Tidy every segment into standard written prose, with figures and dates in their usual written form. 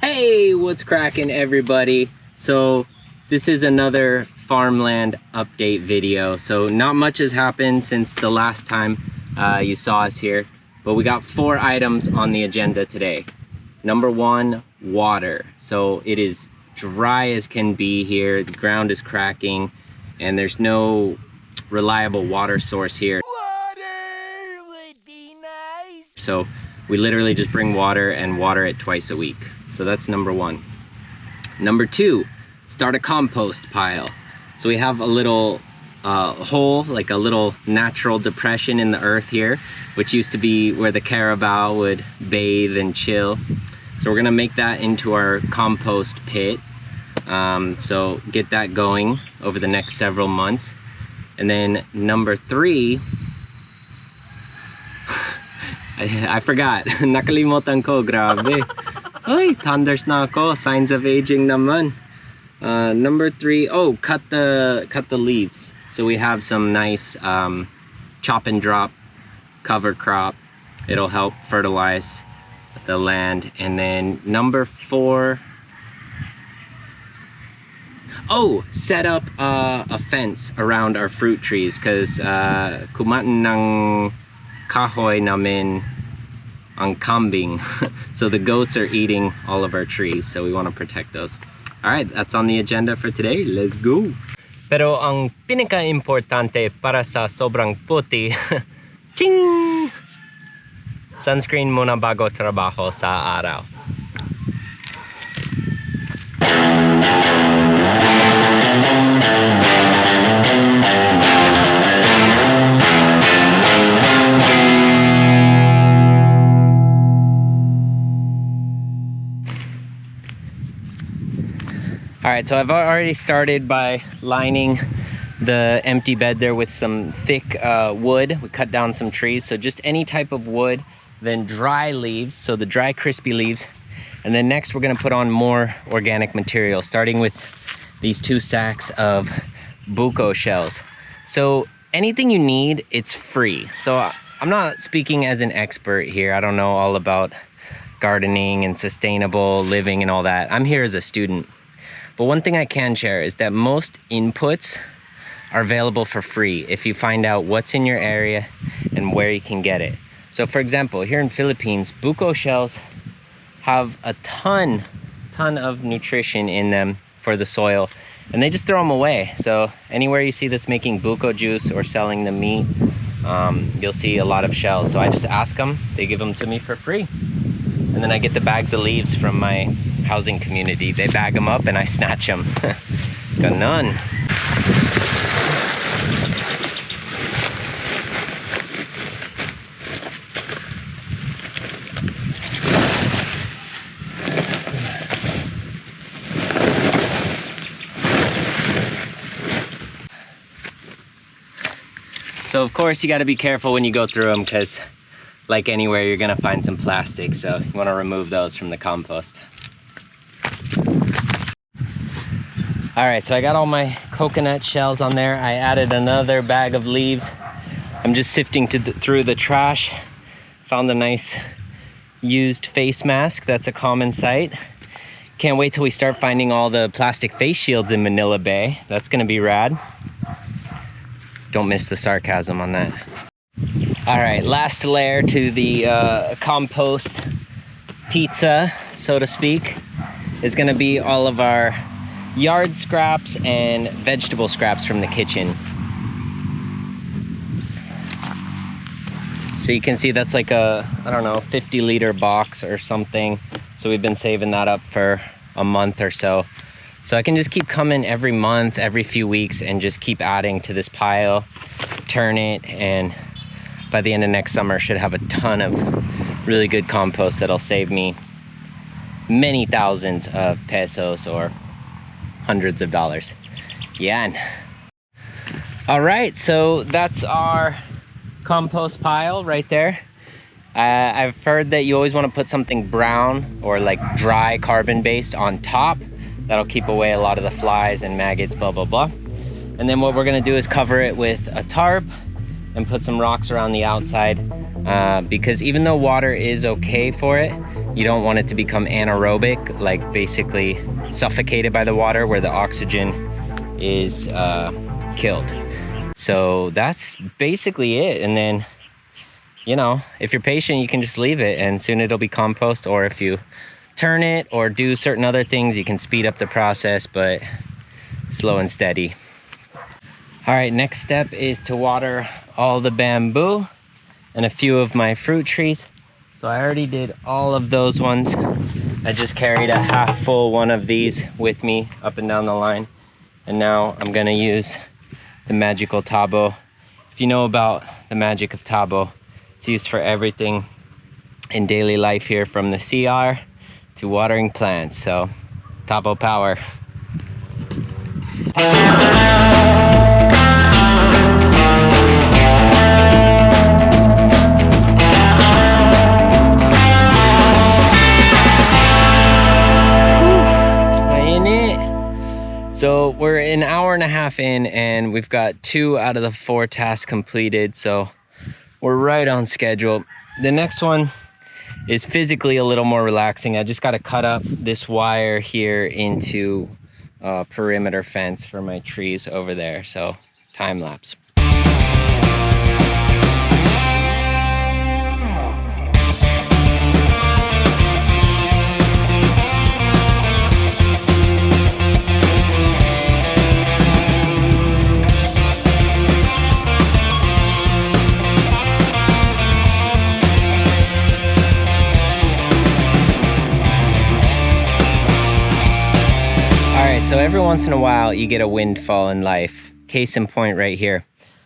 Hey, what's cracking, everybody? So this is another farmland update video. So not much has happened since the last time you saw us here, but we got 4 items on the agenda today. Number 1, water. So it is dry as can be here. The ground is cracking and there's no reliable water source here. Water would be nice. So we literally just bring water and water it twice a week. So that's number 1. Number 2, start a compost pile. So we have a little hole, like a little natural depression in the earth here, which used to be where the carabao would bathe and chill. So we're gonna make that into our compost pit. So get that going over the next several months. And then number 3, I forgot. Nakalimutan ko, grabe. Oy, thunders na ako. Signs of aging naman. Number 3, oh, cut the leaves. So we have some nice chop and drop cover crop. It'll help fertilize the land. And then number 4, oh, set up a fence around our fruit trees because kumain ng kahoy namin ang kambing. So the goats are eating all of our trees, so we want to protect those. All right, that's on the agenda for today. Let's go. Pero ang pinaka-importante para sa sobrang puti, ching! Sunscreen muna bago trabaho sa araw. All right, so I've already started by lining the empty bed there with some thick wood. We cut down some trees, so just any type of wood, then dry leaves, so the dry crispy leaves. And then next we're gonna put on more organic material, starting with these 2 sacks of buko shells. So anything you need, it's free. So I'm not speaking as an expert here. I don't know all about gardening and sustainable living and all that. I'm here as a student. But one thing I can share is that most inputs are available for free if you find out what's in your area and where you can get it. So for example, here in Philippines, buko shells have a ton of nutrition in them for the soil, and they just throw them away. So anywhere you see that's making buko juice or selling the meat, you'll see a lot of shells. So I just ask them, they give them to me for free. And then I get the bags of leaves from my housing community. They bag them up and I snatch them. Ganon. So of course you got to be careful when you go through them, because like anywhere, you're gonna find some plastic, so you wanna remove those from the compost. All right, so I got all my coconut shells on there. I added another bag of leaves. I'm just sifting through the trash. Found a nice used face mask. That's a common sight. Can't wait till we start finding all the plastic face shields in Manila Bay. That's gonna be rad. Don't miss the sarcasm on that. All right, last layer to the compost pizza, so to speak, is gonna be all of our yard scraps and vegetable scraps from the kitchen. So you can see that's like a, I don't know, 50-liter box or something. So we've been saving that up for a month or so. So I can just keep coming every month, every few weeks, and just keep adding to this pile, turn it, and by the end of next summer, should have a ton of really good compost that'll save me many thousands of pesos or hundreds of dollars. Yan. All right, so that's our compost pile right there. I've heard that you always want to put something brown or like dry carbon based on top. That'll keep away a lot of the flies and maggots, blah, blah, blah. And then what we're gonna do is cover it with a tarp and put some rocks around the outside because even though water is okay for it, You don't want it to become anaerobic, like basically suffocated by the water where the oxygen is killed. So that's basically it. And then, you know, if you're patient, you can just leave it and soon it'll be compost. Or if you turn it or do certain other things, you can speed up the process, but slow and steady. All right, next step is to water all the bamboo and a few of my fruit trees. So I already did all of those ones. I just carried a half full one of these with me up and down the line. And now I'm gonna use the magical tabo. If you know about the magic of tabo, it's used for everything in daily life here, from the CR to watering plants. So tabo power. So we're an hour and a half in and we've got 2 out of the 4 tasks completed. So we're right on schedule. The next one is physically a little more relaxing. I just got to cut up this wire here into a perimeter fence for my trees over there. So time lapse. So every once in a while you get a windfall in life. Case in point right here.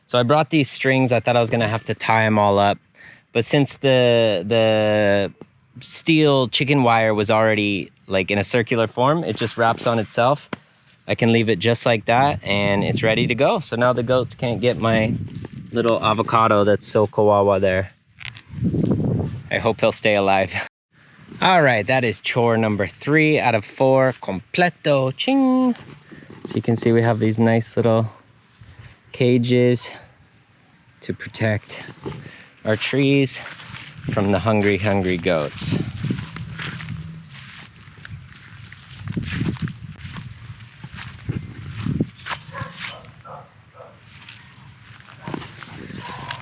So I brought these strings. I thought I was gonna have to tie them all up, but since the steel chicken wire was already like in a circular form, it just wraps on itself. I can leave it just like that and it's ready to go. So now the goats can't get my little avocado that's so kawawa there. I hope he'll stay alive. All right, that is chore number 3 out of 4. Completo. Ching. As you can see, we have these nice little cages to protect our trees from the hungry goats.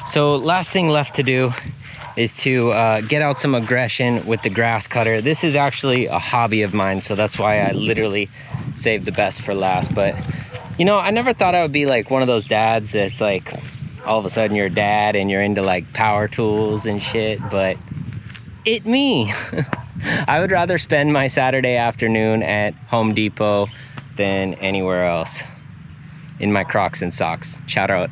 So last thing left to do is to get out some aggression with the grass cutter. This is actually a hobby of mine, so that's why I literally saved the best for last. But you know, I never thought I would be like one of those dads that's like, all of a sudden you're a dad and you're into like power tools and shit, but it me. I would rather spend my Saturday afternoon at Home Depot than anywhere else in my Crocs and socks. Shout out.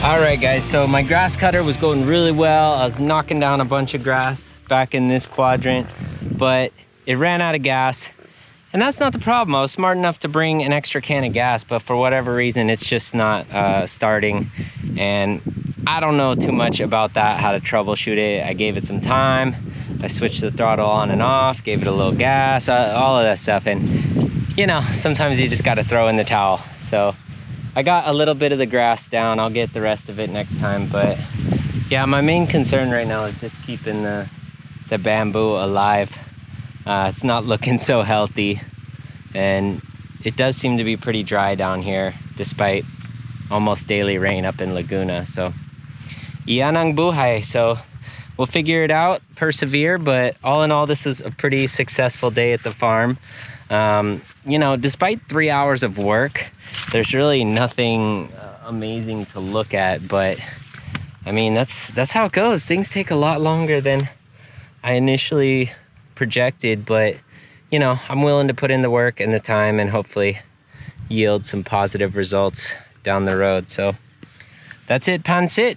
Alright guys, so my grass cutter was going really well. I was knocking down a bunch of grass back in this quadrant, but it ran out of gas. And that's not the problem. I was smart enough to bring an extra can of gas, but for whatever reason, it's just not starting. And I don't know too much about that, how to troubleshoot it. I gave it some time. I switched the throttle on and off, gave it a little gas, all of that stuff. And you know, sometimes you just got to throw in the towel. So I got a little bit of the grass down. I'll get the rest of it next time. But yeah, my main concern right now is just keeping the bamboo alive. It's not looking so healthy, and it does seem to be pretty dry down here despite almost daily rain up in Laguna. So iyan ang buhay. So we'll figure it out, persevere, but all in all, this is a pretty successful day at the farm. You know, despite 3 hours of work, there's really nothing amazing to look at, but I mean, that's how it goes. Things take a lot longer than I initially projected, but you know, I'm willing to put in the work and the time and hopefully yield some positive results down the road. So that's it, Pansit.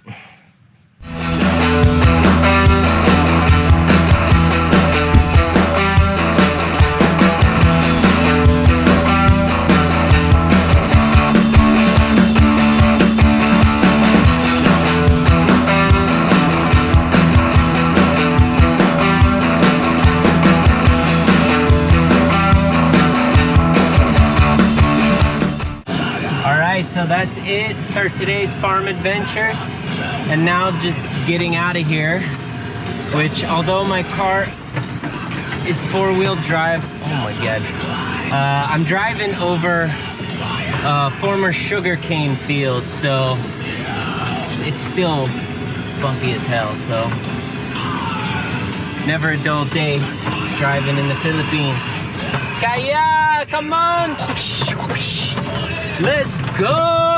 right, so that's it for today's farm adventures. And now just getting out of here, which although my car is four-wheel drive, oh my God. I'm driving over former sugarcane fields, so it's still bumpy as hell, so never a dull day driving in the Philippines. Kaya, come on! Let's go!